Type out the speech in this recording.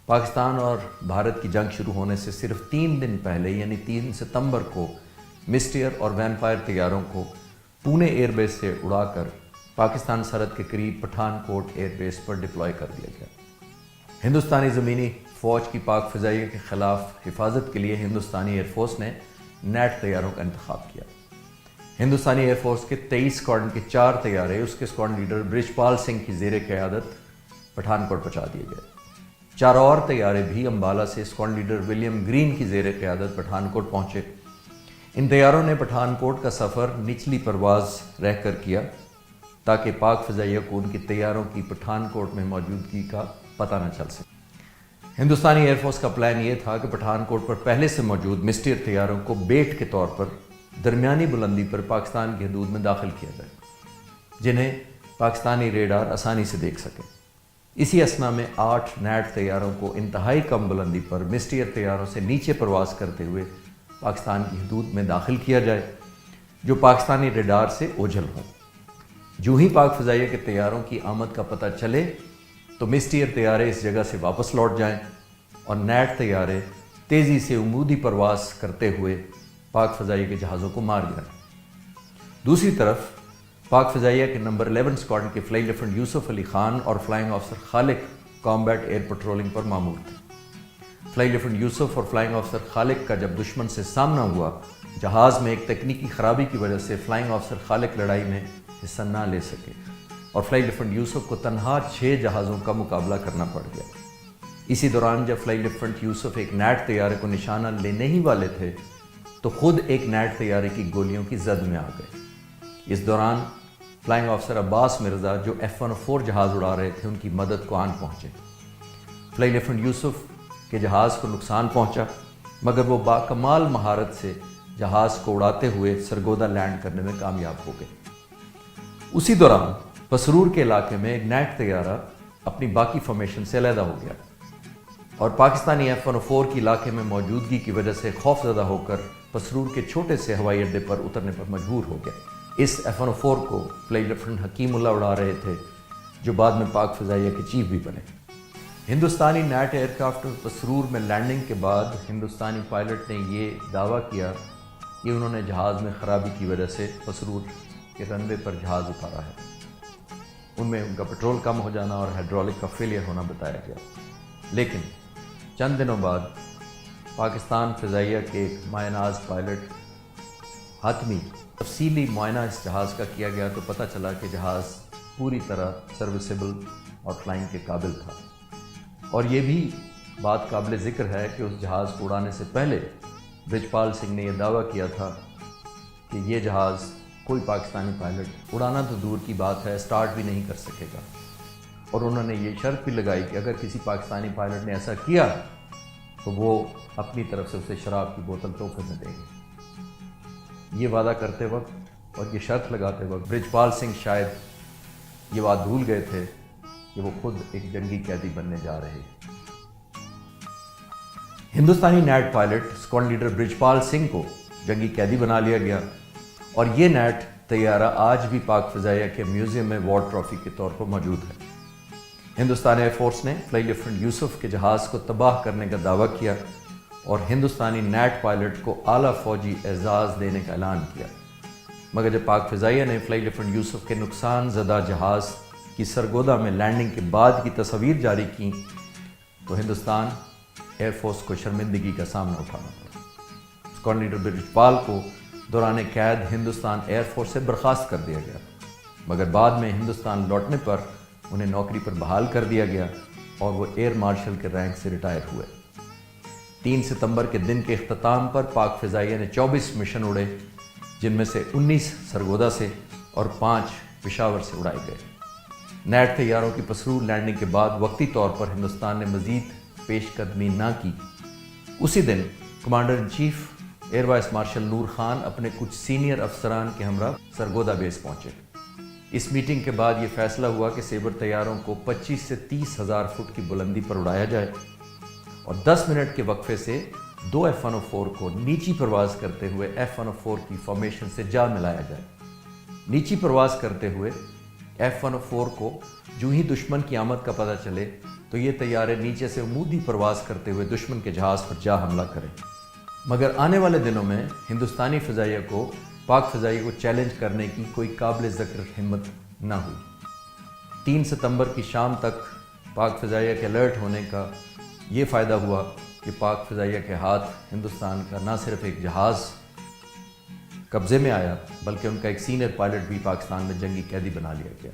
پاکستان اور بھارت کی جنگ شروع ہونے سے صرف 3 دن پہلے یعنی 3 ستمبر کو مسٹر اور ویمپائر طیاروں کو پونے ایئر بیس سے اڑا کر پاکستان سرحد کے قریب پٹھان کوٹ ایئر بیس پر ڈپلوائے کر دیا گیا۔ ہندوستانی زمینی فوج کی پاک فضائیہ کے خلاف حفاظت کے لیے ہندوستانی ایئر فورس نے نیٹ طیاروں کا انتخاب کیا۔ ہندوستانی ایئر فورس کے 23 اسکواڈرن کے 4 طیارے اس کے اسکواڈرن لیڈر برجپال سنگھ کی زیر قیادت پٹھان کوٹ پہنچا دیے گئے۔ 4 اور طیارے بھی امبالہ سے اسکواڈرن لیڈر ولیم گرین کی زیر قیادت پٹھان کوٹ پہنچے۔ ان طیاروں نے پٹھان کوٹ کا سفر نچلی پرواز رہ کر کیا تاکہ پاک فضائیہ کو ان کی طیاروں کی پٹھان کوٹ میں موجودگی کا پتہ نہ چل سکے۔ ہندوستانی ایئر فورس کا پلان یہ تھا کہ پٹھان کوٹ پر پہلے سے موجود مسٹر طیاروں کو بیٹ کے طور پر درمیانی بلندی پر پاکستان کی حدود میں داخل کیا جائے، جنہیں پاکستانی ریڈار آسانی سے دیکھ سکے۔ اسی اثنا میں 8 نیٹ طیاروں کو انتہائی کم بلندی پر مسٹر طیاروں سے نیچے پرواز کرتے ہوئے پاکستان کی حدود میں داخل کیا جائے، جو پاکستانی ریڈار سے اوجھل ہوں۔ جو ہی پاک فضائیہ کے طیاروں کی آمد کا پتہ چلے تو مسٹر طیارے اس جگہ سے واپس لوٹ جائیں اور نیٹ طیارے تیزی سے عمودی پرواز کرتے ہوئے پاک فضائیہ کے جہازوں کو مار گرائیں۔ دوسری طرف پاک فضائیہ کے نمبر 11 اسکواڈرن کے فلائی لیفٹیننٹ یوسف علی خان اور فلائنگ آفیسر خالق کامبیٹ ایئر پٹرولنگ پر مامور تھے۔ فلائی لیفٹیننٹ یوسف اور فلائنگ آفیسر خالق کا جب دشمن سے سامنا ہوا، جہاز میں ایک تکنیکی خرابی کی وجہ سے فلائنگ آفیسر خالق لڑائی میں حصہ نہ لے سکے اور فلائی لیفٹیننٹ یوسف کو تنہا 6 جہازوں کا مقابلہ کرنا پڑ گیا۔ اسی دوران جب فلائی لیفٹیننٹ یوسف ایک نیٹ طیارے کو نشانہ لینے ہی والے تھے تو خود ایک نیٹ طیارے کی گولیوں کی زد میں آ گئے۔ اس دوران فلائنگ آفیسر عباس مرزا جو F-104 جہاز اڑا رہے تھے ان کی مدد کو آن پہنچے۔ فلائی لیفٹیننٹ یوسف کے جہاز کو نقصان پہنچا، مگر وہ باکمال مہارت سے جہاز کو اڑاتے ہوئے سرگودا لینڈ کرنے میں کامیاب ہو گئے۔ اسی دوران پسرور کے علاقے میں ایک نیٹ طیارہ اپنی باقی فارمیشن سے علیحدہ ہو گیا اور پاکستانی F-104 کی علاقے میں موجودگی کی وجہ سے خوفزدہ ہو کر پسرور کے چھوٹے سے ہوائی اڈے پر اترنے پر مجبور ہو گیا۔ اس F-104 کو فلائی لیفٹیننٹ حکیم اللہ اڑا رہے تھے، جو بعد میں پاک فضائیہ کے چیف بھی بنے۔ ہندوستانی نیٹ ایئر کرافٹ پسرور میں لینڈنگ کے بعد ہندوستانی پائلٹ نے یہ دعویٰ کیا کہ انہوں نے جہاز میں خرابی کی وجہ سے پسرور کے رن وے پر جہاز اتارا ہے۔ ان میں ان کا پیٹرول کم ہو جانا اور ہائیڈرولک کا فیلئر ہونا بتایا گیا، لیکن چند دنوں بعد پاکستان فضائیہ کے ایک مایہ ناز پائلٹ حاتمی تفصیلی معائنہ اس جہاز کا کیا گیا تو پتہ چلا کہ جہاز پوری طرح سروسیبل اور فلائنگ کے قابل تھا۔ اور یہ بھی بات قابل ذکر ہے کہ اس جہاز کو اڑانے سے پہلے برجپال سنگھ نے یہ دعویٰ کیا تھا کہ یہ جہاز کوئی پاکستانی پائلٹ اڑانا تو دور کی بات ہے اسٹارٹ بھی نہیں کر سکے گا، اور انہوں نے یہ شرط بھی لگائی کہ اگر کسی پاکستانی پائلٹ نے ایسا کیا تو وہ اپنی طرف سے اسے شراب کی بوتل تحفے میں دیں گے۔ یہ وعدہ کرتے وقت اور یہ شرط لگاتے وقت برجپال سنگھ شاید یہ بات بھول گئے تھے کہ وہ خود ایک جنگی قیدی بننے جا رہے۔ ہندوستانی Gnat pilot squadron leader Brijpal Singh کو جنگی قیدی بنا لیا گیا اور یہ نیٹ طیارہ آج بھی پاک فضائیہ کے میوزیم میں وار ٹرافی کے طور پر موجود ہے۔ ہندوستان ایئر فورس نے فلائی لیفٹیننٹ یوسف کے جہاز کو تباہ کرنے کا دعویٰ کیا اور ہندوستانی نیٹ پائلٹ کو اعلیٰ فوجی اعزاز دینے کا اعلان کیا، مگر جب پاک فضائیہ نے فلائی لیفٹیننٹ یوسف کے نقصان زدہ جہاز کی سرگودا میں لینڈنگ کے بعد کی تصاویر جاری کیں تو ہندوستان ایئر فورس کو شرمندگی کا سامنا اٹھانا پڑا۔ اسکواڈرن لیڈر برجپال کو دوران قید ہندوستان ایئر فورس سے برخاست کر دیا گیا، مگر بعد میں ہندوستان لوٹنے پر انہیں نوکری پر بحال کر دیا گیا اور وہ ایئر مارشل کے رینک سے ریٹائر ہوئے۔ 3 ستمبر کے دن کے اختتام پر پاک فضائیہ نے 24 مشن اڑے، جن میں سے 19 سرگودا سے اور 5 پشاور سے اڑائے گئے۔ نیٹ طیاروں کی پسرور لینڈنگ کے بعد وقتی طور پر ہندوستان نے مزید پیش قدمی نہ کی۔ اسی دن commander in chief air vice marshal Nur Khan اپنے کچھ سینئر افسران کے ہمراہ سرگودا بیس پہنچے۔ اس میٹنگ کے بعد یہ فیصلہ ہوا کہ سیبر طیاروں کو 25 سے 30 ہزار فٹ کی بلندی پر اڑایا جائے اور 10 منٹ کے وقفے سے 2 F-104 کو نیچی پرواز کرتے ہوئے F-104 کی فارمیشن سے جا ملایا جائے۔ نیچی پرواز کرتے ہوئے F-104 کو جو ہی دشمن کی آمد کا پتہ چلے تو یہ طیارے نیچے سے عمودی پرواز کرتے ہوئے دشمن کے جہاز پر جا حملہ کریں، مگر آنے والے دنوں میں ہندوستانی فضائیہ کو پاک فضائیہ کو چیلنج کرنے کی کوئی قابل ذکر ہمت نہ ہوئی۔ 3 ستمبر کی شام تک پاک فضائیہ کے الرٹ ہونے کا یہ فائدہ ہوا کہ پاک فضائیہ کے ہاتھ ہندوستان کا نہ صرف ایک جہاز قبضے میں آیا بلکہ ان کا ایک سینئر پائلٹ بھی پاکستان میں جنگی قیدی بنا لیا گیا۔